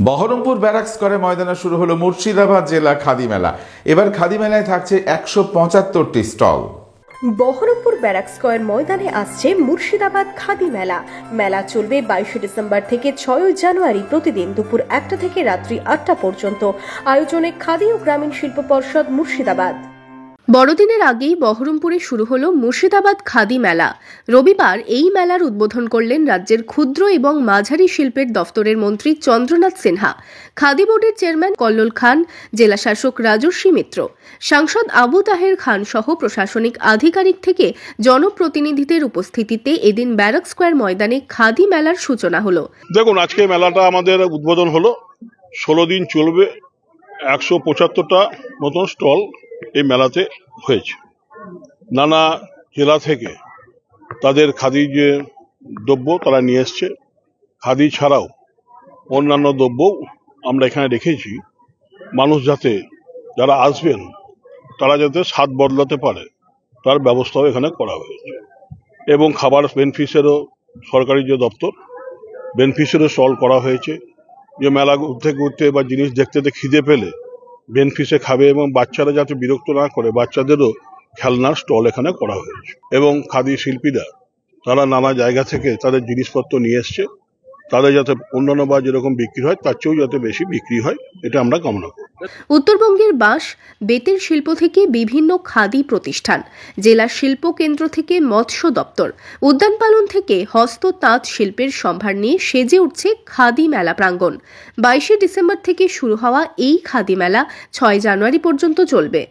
Baharampur barrack স্কয়ারে ময়দানে শুরু হলো মুর্শিদাবাদ জেলা খাদি মেলা। এবার খাদি মেলায় থাকছে 175টি স্টল। বহরমপুর ব্যারাক স্কয়ার ময়দানে আসছে মুর্শিদাবাদ খাদি মেলা। মেলা চলবে 22 ডিসেম্বর থেকে 6 জানুয়ারি প্রতিদিন দুপুর 1টা থেকে রাত্রি 8টা পর্যন্ত। আয়োজনে খাদি ও গ্রামীণ শিল্প পর্ষদ মুর্শিদাবাদ। বড়দিনের আগেই বহরমপুরে শুরু হলো মুর্শিদাবাদ খাদি মেলা। রবিবার এই মেলার উদ্বোধন করলেন রাজ্যের ক্ষুদ্র এবং মাঝারি শিল্পের দফতরের মন্ত্রী চন্দ্রনাথ সিনহা, খাদি বোর্ডের চেয়ারম্যান কল্লোল খান, জেলা শাসক রাজস্বী মিত্র, সাংসদ আবু তাহের খান সহ প্রশাসনিক আধিকারিক থেকে জনপ্রতিনিধিদের উপস্থিতিতে এদিন ব্যারাক স্কয়ার ময়দানে খাদি মেলার সূচনা হলো। দেখুন, আজকে মেলাটা আমাদের উদ্বোধন হলো। 16 দিন চলবে। 175টা মতন স্টল এই মেলাতে হয়েছে। নানা জেলা থেকে তাদের খাদি যে দ্রব্য তারা নিয়ে এসছে। খাদি ছাড়াও অন্যান্য দ্রব্য আমরা এখানে রেখেছি, মানুষ যাতে যারা আসবেন তারা যাতে স্বাদ বদলাতে পারে তার ব্যবস্থাও এখানে করা হয়েছে। এবং খাবার বেনফিসেরও সরকারি যে দপ্তর বেনফিসেরও স্টল করা হয়েছে, যে মেলা ঘুরতে ঘুরতে বা জিনিস দেখতে খিদে পেলে বেনফিসে খাবে এবং বাচ্চারা যাতে বিরক্ত না করে বাচ্চাদেরও খেলনার স্টল এখানে করা হয়েছে। এবং খাদি শিল্পীরা তারা নানা জায়গা থেকে তাদের জিনিসপত্র নিয়ে এসছে, তাদের যাতে অন্যান্য বার যেরকম বিক্রি হয় তার চেয়েও যাতে বেশি বিক্রি হয়, এটা আমরা কামনা করি। উত্তরবঙ্গের বাঁশ বেতের শিল্প থেকে বিভিন্ন খাদি প্রতিষ্ঠান, জেলা শিল্প কেন্দ্র থেকে মৎস্য দপ্তর, উদ্যান পালন থেকে হস্ত তাঁত শিল্পের সম্ভার নিয়ে সেজে উঠছে খাদি মেলা প্রাঙ্গণ। 22 ডিসেম্বর থেকে শুরু হওয়া এই খাদি মেলা 6 জানুয়ারি পর্যন্ত চলবে।